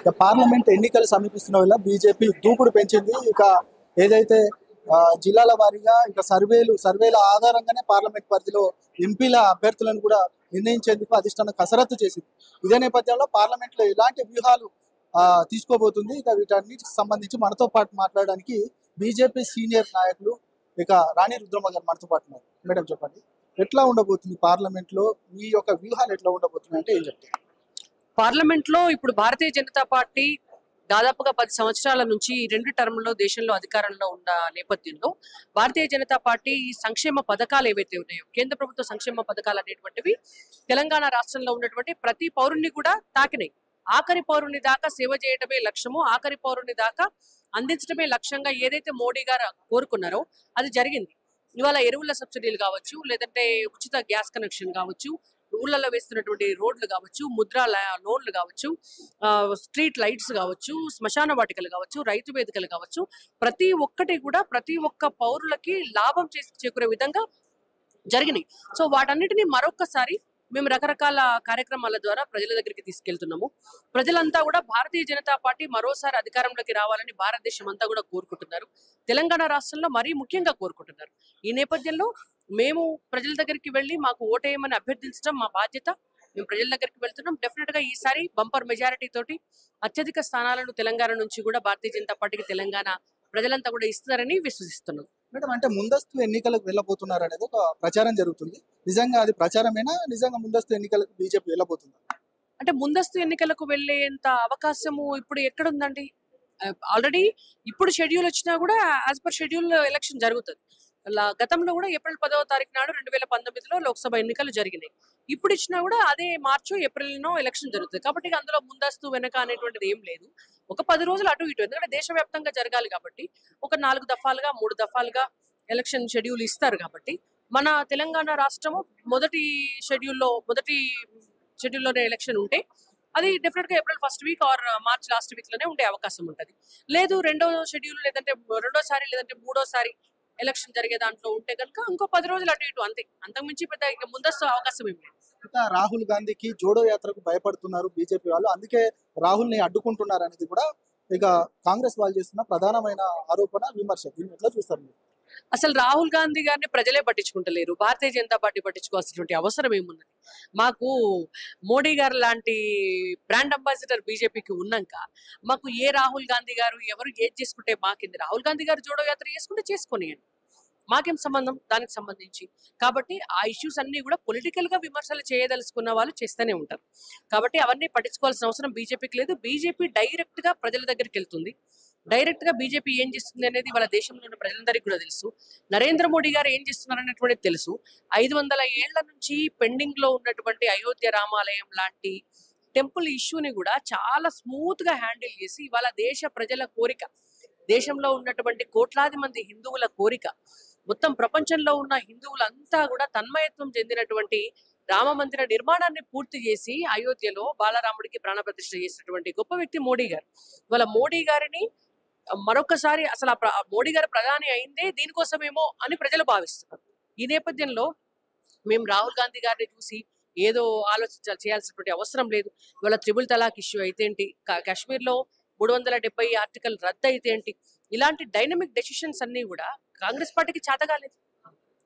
ఇక పార్లమెంట్ ఎన్నికలు సమీపిస్తున్న వల్ల బీజేపీ దూకుడు పెంచింది. ఇక ఏదైతే జిల్లాల వారీగా ఇక సర్వేల ఆధారంగానే పార్లమెంట్ పరిధిలో ఎంపీల అభ్యర్థులను కూడా నిర్ణయించేందుకు అధిష్టానం కసరత్తు చేసింది. ఇదే నేపథ్యంలో పార్లమెంట్ లో ఎలాంటి వ్యూహాలు తీసుకోబోతుంది, ఇక వీటన్నిటికి సంబంధించి మనతో పాటు మాట్లాడడానికి బీజేపీ సీనియర్ నాయకులు ఇక రాణి రుద్రమ్మ గారు మనతో పాటు ఉన్నారు. మేడం చెప్పండి, ఎట్లా ఉండబోతుంది పార్లమెంట్ లో మీ యొక్క వ్యూహాలు ఎట్లా ఉండబోతున్నాయి అంటే ఏం చెప్తారు? పార్లమెంట్ లో ఇప్పుడు భారతీయ జనతా పార్టీ దాదాపుగా 10 సంవత్సరాల నుంచి 2 టర్మ్లో దేశంలో అధికారంలో ఉన్న నేపథ్యంలో భారతీయ జనతా పార్టీ సంక్షేమ పథకాలు ఏవైతే ఉన్నాయో, కేంద్ర ప్రభుత్వ సంక్షేమ పథకాలు అనేటువంటివి తెలంగాణ రాష్ట్రంలో ఉన్నటువంటి ప్రతి పౌరుణ్ణి కూడా తాకినాయి. ఆఖరి పౌరుని దాకా సేవ చేయడమే లక్ష్యము, ఆఖరి పౌరుని దాకా అందించడమే లక్ష్యంగా ఏదైతే మోడీ గారు కోరుకున్నారో అది జరిగింది. ఇవాళ ఎరువుల సబ్సిడీలు కావచ్చు, లేదంటే ఉచిత గ్యాస్ కనెక్షన్ కావచ్చు, ఊళ్ళలో వేస్తున్నటువంటి రోడ్లు కావచ్చు, ముద్రా లోన్లు కావచ్చు, స్ట్రీట్ లైట్స్ కావచ్చు, శ్మశాన వాటికలు కావచ్చు, రైతు వేదికలు కావచ్చు, ప్రతి ఒక్కటి కూడా ప్రతి ఒక్క పౌరులకి లాభం చేకూరే విధంగా జరిగినాయి. సో వాటన్నిటిని మరొక్కసారి మేము రకరకాల కార్యక్రమాల ద్వారా ప్రజల దగ్గరికి తీసుకెళ్తున్నాము. ప్రజలంతా కూడా భారతీయ జనతా పార్టీ మరోసారి అధికారంలోకి రావాలని భారతదేశం అంతా కూడా కోరుకుంటున్నారు. తెలంగాణ రాష్ట్రంలో మరీ ముఖ్యంగా కోరుకుంటున్నారు. ఈ నేపథ్యంలో మేము ప్రజల దగ్గరికి వెళ్ళి మాకు ఓటేయమని అభ్యర్థించడం మా బాధ్యత. మేము ప్రజల దగ్గరికి వెళ్తున్నాం. డెఫినెట్ గా ఈసారి బంపర్ మెజారిటీ తోటి అత్యధిక స్థానాలను తెలంగాణ నుంచి కూడా భారతీయ జనతా పార్టీకి తెలంగాణ ప్రజలంతా కూడా ఇస్తున్నారని విశ్వసిస్తున్నాం. మేడం, అంటే ముందస్తు ఎన్నికలకు వెళ్ళబోతున్నారు అనేది ఒక ప్రచారం జరుగుతుంది. నిజంగా అది ప్రచారమేనా? నిజంగా ముందస్తు ఎన్నికలకు బీజేపీ వెళ్ళబోతుంది అంటే ముందస్తు ఎన్నికలకు వెళ్లేంత అవకాశము ఇప్పుడు ఎక్కడుందండి? ఆల్రెడీ ఇప్పుడు షెడ్యూల్ వచ్చినా కూడా యాజ్ పర్ షెడ్యూల్ ఎలక్షన్ జరుగుతుంది. గతంలో కూడా ఏప్రిల్ 10వ తారీఖు నాడు 2019లో లోక్సభ ఎన్నికలు జరిగినాయి. ఇప్పుడు ఇచ్చినా కూడా అదే మార్చు ఏప్రిల్నో ఎలక్షన్ జరుగుతుంది. కాబట్టి అందులో ముందస్తు వెనక అనేటువంటిది ఏం లేదు. ఒక 10 రోజులు అటు ఇటు, ఎందుకంటే దేశవ్యాప్తంగా జరగాలి కాబట్టి ఒక 4 దఫాలుగా 3 దఫాలుగా ఎలక్షన్ షెడ్యూల్ ఇస్తారు. కాబట్టి మన తెలంగాణ రాష్ట్రము మొదటి షెడ్యూల్లోనే ఎలక్షన్ ఉంటే అది డెఫినెట్ గా April first week or March last week లోనే ఉండే అవకాశం ఉంటుంది. లేదు రెండో షెడ్యూల్ లేదంటే రెండోసారి లేదంటే మూడోసారి ఎలక్షన్ జరిగే దాంట్లో ఉంటే కనుక ఇంకో 10 రోజులు అటు ఇటు, అంతే. అంతకుమించి పెద్ద ఇక ముందస్తు అవకాశం ఏం లేదు. ఇంకా రాహుల్ గాంధీకి జోడో యాత్రకు భయపడుతున్నారు బీజేపీ వాళ్ళు, అందుకే రాహుల్ ని అడ్డుకుంటున్నారు అనేది కూడా ఇక కాంగ్రెస్ వాళ్ళు చేస్తున్న ప్రధానమైన ఆరోపణ, విమర్శ. దీన్ని ఎట్లా చూస్తారు మీరు? అసలు రాహుల్ గాంధీ గారిని ప్రజలే పట్టించుకుంటలేరు. భారతీయ జనతా పార్టీ పట్టించుకోవాల్సినటువంటి అవసరం ఏమున్నది? మాకు మోడీ గారు లాంటి బ్రాండ్ అంబాసిడర్ బీజేపీకి ఉన్నాక మాకు ఏ రాహుల్ గాంధీ గారు ఎవరు ఏది చేసుకుంటే మాకింది? రాహుల్ గాంధీ గారు జోడో యాత్ర చేసుకుంటే చేసుకోనియండి, మాకేం సంబంధం దానికి సంబంధించి. కాబట్టి ఆ ఇష్యూస్ అన్ని కూడా పొలిటికల్ గా విమర్శలు చేయదలుచుకున్న వాళ్ళు చేస్తూనే ఉంటారు. కాబట్టి అవన్నీ పట్టించుకోవాల్సిన అవసరం బీజేపీకి లేదు. బీజేపీ డైరెక్ట్ గా ప్రజల దగ్గరికి వెళ్తుంది. డైరెక్ట్ గా బీజేపీ ఏం చేస్తుంది అనేది వాళ్ళ దేశంలో ఉన్న ప్రజలందరికీ కూడా తెలుసు. నరేంద్ర మోడీ గారు ఏం చేస్తున్నారు అనేటువంటిది తెలుసు. 500 ఏళ్ల నుంచి పెండింగ్ లో ఉన్నటువంటి అయోధ్య రామాలయం లాంటి టెంపుల్ ఇష్యూని కూడా చాలా స్మూత్ గా హ్యాండిల్ చేసి ఇవాళ దేశ ప్రజల కోరిక, దేశంలో ఉన్నటువంటి కోట్లాది మంది హిందువుల కోరిక, మొత్తం ప్రపంచంలో ఉన్న హిందువులంతా కూడా తన్మయత్వం చెందినటువంటి రామ మందిర నిర్మాణాన్ని పూర్తి చేసి అయోధ్యలో బాలరాముడికి ప్రాణప్రతిష్ఠ చేసినటువంటి గొప్ప వ్యక్తి మోడీ గారు. ఇవాళ మోడీ గారిని మరొకసారి అసలు మోడీ గారు ప్రధాని అయిందే దీనికోసమేమో అని ప్రజలు భావిస్తున్నారు. ఈ నేపథ్యంలో మేము రాహుల్ గాంధీ గారిని చూసి ఏదో చేయాల్సినటువంటి అవసరం లేదు. ఇవాళ త్రిబుల్ తలాక్ ఇష్యూ అయితే ఏంటి, కాశ్మీర్ లో 370 ఆర్టికల్ రద్దు అయితే ఏంటి, ఇలాంటి డైనమిక్ డెసిషన్స్ అన్ని కూడా కాంగ్రెస్ పార్టీకి చేతగాలేదు.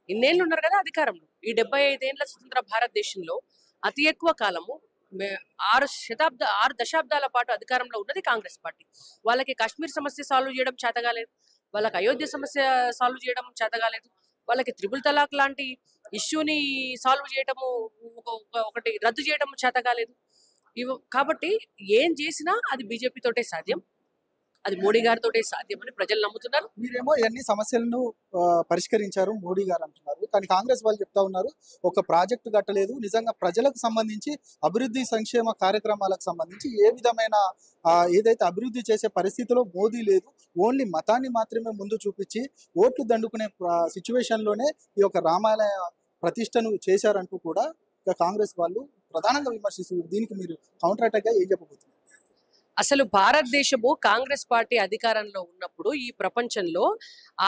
ఇన్నేళ్ళు ఉన్నారు కదా అధికారంలో. ఈ 75 ఏళ్ల స్వతంత్ర భారతదేశంలో అతి ఎక్కువ కాలము 6 దశాబ్దాల పాటు అధికారంలో ఉన్నది కాంగ్రెస్ పార్టీ. వాళ్ళకి కాశ్మీర్ సమస్య సాల్వ్ చేయడం చేతగాలేదు, వాళ్ళకి అయోధ్య సమస్య సాల్వ్ చేయడం చేతగాలేదు, వాళ్ళకి త్రిబుల్ తలాక్ లాంటి ఇష్యూని సాల్వ్ చేయడము, ఒకటి రద్దు చేయడం చేతగాలేదు. కాబట్టి ఏం చేసినా అది బీజేపీ తోటే సాధ్యం, అది మోడీ గారితోటే సాధ్యం అని ప్రజలు నమ్ముతున్నారు. మీరేమో ఎన్ని సమస్యలను పరిష్కరించారు మోడీ గారు అంటున్నారు, కానీ కాంగ్రెస్ వాళ్ళు చెప్తా ఉన్నారు ఒక ప్రాజెక్టు కట్టలేదు. నిజంగా ప్రజలకు సంబంధించి అభివృద్ధి సంక్షేమ కార్యక్రమాలకు సంబంధించి ఏ విధమైన ఏదైతే అభివృద్ధి చేసే పరిస్థితిలో మోదీ లేదు, ఓన్లీ మతాన్ని మాత్రమే ముందు చూపించి ఓట్లు దండుకునే సిచ్యువేషన్ లోనే ఈ యొక్క రామాలయ ప్రతిష్టను చేశారంటూ కూడా కాంగ్రెస్ వాళ్ళు ప్రధానంగా విమర్శిస్తున్నారు. దీనికి మీరు కౌంటర్ అటాక్ గా ఏం చెప్పబోతున్నారు? అసలు భారతదేశము కాంగ్రెస్ పార్టీ అధికారంలో ఉన్నప్పుడు ఈ ప్రపంచంలో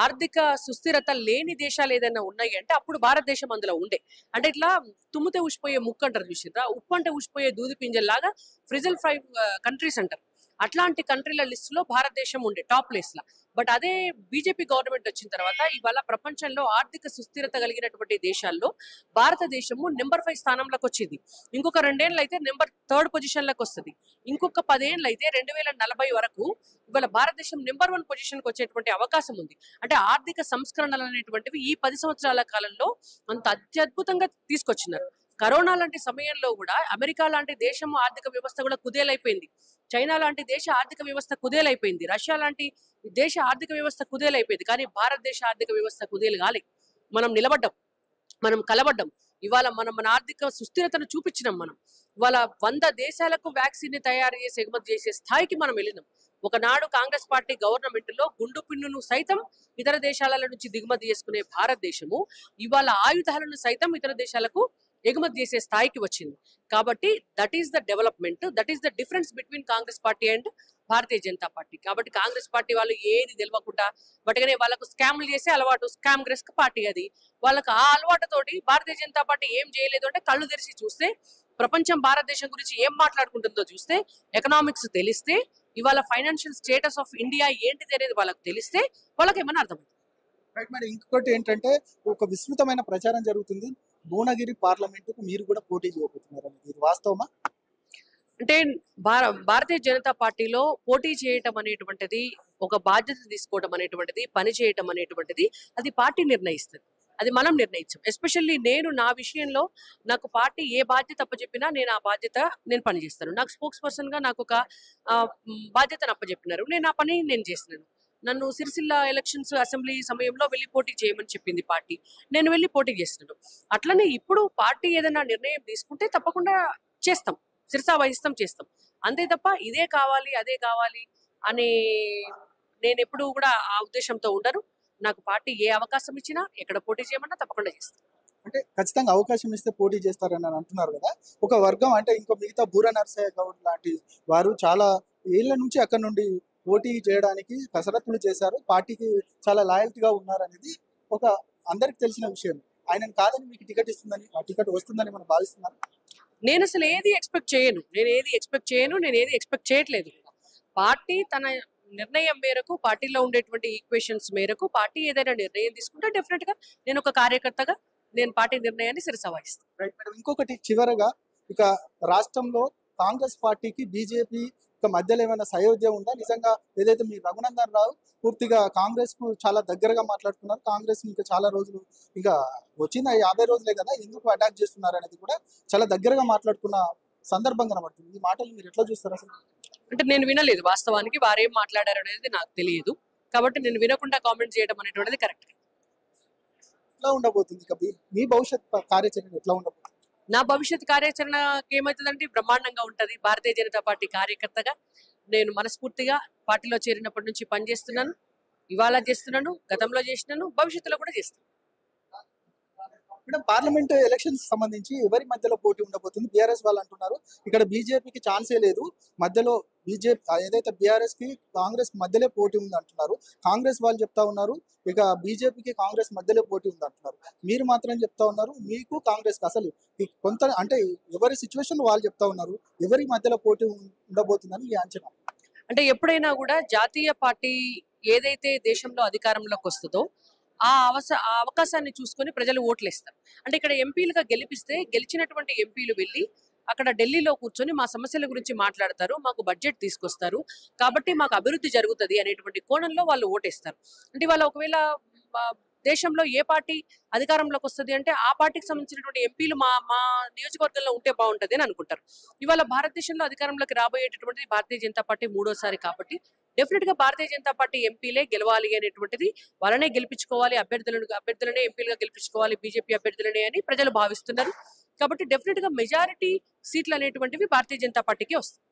ఆర్థిక సుస్థిరత లేని దేశాలు ఏదైనా ఉన్నాయి అంటే అప్పుడు భారతదేశం అందులో ఉండే. అంటే ఇట్లా తుమ్మితే ఉసిపోయే ముక్కు అంటారు చూసిరా, ఉప్పు అంటే ఉసిపోయే దూది పింజల్లాగా ఫ్రిజల్ 5 కంట్రీస్ అంటారు. అట్లాంటి కంట్రీల లిస్ట్ లో భారతదేశం ఉండే టాప్ ప్లేస్ లా. బట్ అదే బీజేపీ గవర్నమెంట్ వచ్చిన తర్వాత ఇవాళ ప్రపంచంలో ఆర్థిక సుస్థిరత కలిగినటువంటి దేశాల్లో భారతదేశము నెంబర్ 5 స్థానంలోకి వచ్చింది. ఇంకొక 2 ఏళ్ళు అయితే నెంబర్ 3rd పొజిషన్ లోకి వస్తుంది. ఇంకొక 10 ఏళ్ళు అయితే 2040 వరకు ఇవాళ భారతదేశం నెంబర్ 1 పొజిషన్ కి వచ్చేటువంటి అవకాశం ఉంది. అంటే ఆర్థిక సంస్కరణలు అనేటువంటివి ఈ 10 సంవత్సరాల కాలంలో అంత అత్యద్భుతంగా తీసుకొచ్చినారు. కరోనా లాంటి సమయంలో కూడా అమెరికా లాంటి దేశం ఆర్థిక వ్యవస్థ కూడా కుదేలైపోయింది. చైనా లాంటి దేశ ఆర్థిక వ్యవస్థ కుదేలైపోయింది. రష్యా లాంటి దేశ ఆర్థిక వ్యవస్థ కుదేలైపోయింది. కానీ భారతదేశ ఆర్థిక వ్యవస్థ కుదేలు కాలే. మనం నిలబడ్డం, మనం కలబడ్డం. ఇవాళ మనం మన ఆర్థిక సుస్థిరతను చూపించినాం. మనం ఇవాళ 100 దేశాలకు వ్యాక్సిన్ ని తయారు చేసి ఎగుమతి చేసే స్థాయికి మనం వెళ్ళినాం. ఒకనాడు కాంగ్రెస్ పార్టీ గవర్నమెంట్ లో గుండు పిన్నును సైతం ఇతర దేశాల నుంచి దిగుమతి చేసుకునే భారతదేశము ఇవాళ ఆయుధాలను సైతం ఇతర దేశాలకు ఎగుమతి చేసే స్థాయికి వచ్చింది. కాబట్టి that is the development, that is the difference between Congress party and Bharatiya Janata party. కాబట్టి కాంగ్రెస్ పార్టీ వాళ్ళు ఏది తెలియకుండా బట్గానే వాళ్ళకు స్కామ్లు చేసే అలవాటు, స్కామ్ గ్రెస్ పార్టీ అది. వాళ్ళకు ఆ అలవాటుతోటి భారతీయ జనతా పార్టీ ఏం చేయలేదు అంటే కళ్ళు తెరిచి చూస్తే, ప్రపంచం భారతదేశం గురించి ఏం మాట్లాడుకుంటుందో చూస్తే, ఎకనామిక్స్ తెలిస్తే, ఇవాళ ఫైనాన్షియల్ స్టేటస్ ఆఫ్ ఇండియా ఏంటిది అనేది వాళ్ళకి తెలిస్తే వాళ్ళకి ఏమన్నా అర్థమవుతుంది. రైట్ మేడం, ఇంకొకటి ఏంటంటే ఒక విస్తృతమైన ప్రచారం జరుగుతుంది, భువనగిరి పార్లమెంటుకు మీరు కూడా పోటీ చేయబోతున్నారు అనేది, ఇది వాస్తవమా? అంటే భారతీయ జనతా పార్టీలో పోటీ చేయటం అనేటువంటిది, ఒక బాధ్యత తీసుకోవడం అనేటువంటిది, పని చేయటం అనేటువంటిది అది పార్టీ నిర్ణయిస్తుంది. అది మనం నిర్ణయించాం. ఎస్పెషల్లీ నేను నా విషయంలో నాకు పార్టీ ఏ బాధ్యత అప్పచెప్పినా నేను ఆ బాధ్యత నేను పనిచేస్తాను. నాకు స్పోక్స్ పర్సన్ గా నాకు ఒక బాధ్యతను అప్పచెప్పినారు. నేను ఆ పని నేను చేస్తున్నాను. నన్ను సిరిసిల్ల ఎలక్షన్స్ అసెంబ్లీ సమయంలో వెళ్ళి పోటీ చేయమని చెప్పింది పార్టీ. నేను వెళ్ళి పోటీ చేస్తున్నాను. అట్లనే ఇప్పుడు పార్టీ ఏదైనా నిర్ణయం తీసుకుంటే తప్పకుండా చేస్తాం, శిరసా వహిస్తాం, చేస్తాం. అంతే తప్ప ఇదే కావాలి అదే కావాలి అని నేను ఎప్పుడు కూడా ఆ ఉద్దేశంతో ఉండను. నాకు పార్టీ ఏ అవకాశం ఇచ్చినా, ఎక్కడ పోటీ చేయమన్నా తప్పకుండా చేస్తాను. అంటే ఖచ్చితంగా అవకాశం ఇస్తే పోటీ చేస్తారని అంటున్నారు కదా. ఒక వర్గం అంటే ఇంకో మిగతా బూర నరసయ్య గౌడ్ లాంటి వారు చాలా ఏళ్ల నుంచి అక్కడ నుండి పోటీ చేయడానికి కసరత్తులు చేశారు, పార్టీకి చాలా లాయల్టీగా ఉన్నారనేది ఒక అందరికి తెలిసిన విషయం. ఆయనను కాదని మీకు టికెట్ ఇస్తుందని, ఆ టికెట్ వస్తుందని మనం భావిస్తున్నారు. నేను అసలు ఏది ఎక్స్పెక్ట్ చేయను, నేను ఏది ఎక్స్పెక్ట్ చేయట్లేదు. పార్టీ తన నిర్ణయం మేరకు, పార్టీలో ఉండేటువంటి ఈక్వేషన్స్ మేరకు పార్టీ ఏదైనా నిర్ణయం తీసుకుంటే డెఫినెట్ గా నేను ఒక కార్యకర్తగా నేను పార్టీ నిర్ణయాన్ని శిరసా వహిస్తాను. రైట్ మేడం, ఇంకొకటి చివరగా, ఇక రాష్ట్రంలో కాంగ్రెస్ పార్టీకి బీజేపీ మధ్యలో ఏమైనా సయోధ్యం ఉందా? నిజంగా ఏదైతే మీ రఘునందన్ రావు పూర్తిగా కాంగ్రెస్ కు చాలా దగ్గరగా మాట్లాడుతున్నారు, కాంగ్రెస్ ఇంకా చాలా రోజులు ఇంకా వచ్చింది 50 రోజులే కదా, ఎందుకు అటాక్ చేస్తున్నారు అనేది కూడా చాలా దగ్గరగా మాట్లాడుకున్న సందర్భం కనబడుతుంది. ఈ మాటలు మీరు ఎట్లా చూస్తారు అసలు? అంటే నేను వినలేదు, వాస్తవానికి వారేం మాట్లాడారు అనేది నాకు తెలియదు. కాబట్టి నేను వినకుండా కామెంట్ చేయడం అనేటువంటిది కరెక్ట్. ఎట్లా ఉండబోతుంది ఇక మీ భవిష్యత్ కార్యాచరణ ఎట్లా ఉండబోతుంది? నా భవిష్యత్ కార్యాచరణకి ఏమవుతుందంటే బ్రహ్మాండంగా ఉంటది. భారతీయ జనతా పార్టీ కార్యకర్తగా నేను మనస్ఫూర్తిగా పార్టీలో చేరినప్పటి నుంచి పనిచేస్తున్నాను. ఇవాళ చేస్తున్నాను, గతంలో చేసినాను, భవిష్యత్తులో కూడా చేస్తాను. మేడం, పార్లమెంట్ ఎలక్షన్స్ సంబంధించి ఎవరి మధ్యలో పోటీ ఉండబోతుంది? బీఆర్ఎస్ వాళ్ళు అంటున్నారు ఇక్కడ బీజేపీకి ఛాన్సే లేదు, మధ్యలో బీజేపీ ఏదైతే బీఆర్ఎస్ కి కాంగ్రెస్ మధ్యలో పోటీ ఉంది అంటున్నారు. కాంగ్రెస్ వాళ్ళు చెప్తా ఉన్నారు ఇక బీజేపీకి కాంగ్రెస్ మధ్యలో పోటీ ఉంది అంటున్నారు. మీరు మాత్రం చెప్తా ఉన్నారు మీకు కాంగ్రెస్ అసలు కొంత అంటే ఎవరి సిచ్యువేషన్ వాళ్ళు చెప్తా ఉన్నారు, ఎవరి మధ్యలో పోటీ ఉండబోతుందని మీ అంచనా? అంటే ఎప్పుడైనా కూడా జాతీయ పార్టీ ఏదైతే దేశంలో అధికారంలోకి వస్తుందో ఆ అవకాశాన్ని చూసుకొని ప్రజలు ఓట్లేస్తారు. అంటే ఇక్కడ ఎంపీలుగా గెలిపిస్తే గెలిచినటువంటి ఎంపీలు వెళ్ళి అక్కడ ఢిల్లీలో కూర్చొని మా సమస్యల గురించి మాట్లాడతారు, మాకు బడ్జెట్ తీసుకొస్తారు, కాబట్టి మాకు అభివృద్ధి జరుగుతుంది అనేటువంటి కోణంలో వాళ్ళు ఓటేస్తారు. అంటే వాళ్ళ ఒకవేళ దేశంలో ఏ పార్టీ అధికారంలోకి వస్తుంది అంటే ఆ పార్టీకి సంబంధించినటువంటి ఎంపీలు మా మా నియోజకవర్గంలో ఉంటే బాగుంటుంది అని అనుకుంటారు. ఇవాళ భారతదేశంలో అధికారంలోకి రాబోయేటటువంటిది భారతీయ జనతా పార్టీ 3వ సారి కాబట్టి డెఫినెట్ గా భారతీయ జనతా పార్టీ ఎంపీలే గెలవాలి అనేటువంటిది, వాళ్ళనే గెలిపించుకోవాలి, అభ్యర్థులనే ఎంపీలుగా గెలిపించుకోవాలి బీజేపీ అభ్యర్థులనే అని ప్రజలు భావిస్తున్నారు. కాబట్టి డెఫినెట్ గా మెజారిటీ సీట్లు అనేటువంటివి భారతీయ జనతా పార్టీకి వస్తాయి.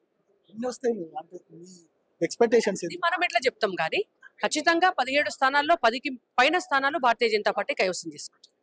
మనం ఎట్లా చెప్తాం కానీ ఖచ్చితంగా 17 స్థానాల్లో 10కి పైన స్థానాలు భారతీయ జనతా పార్టీ కైవసం చేసుకుంటుంది.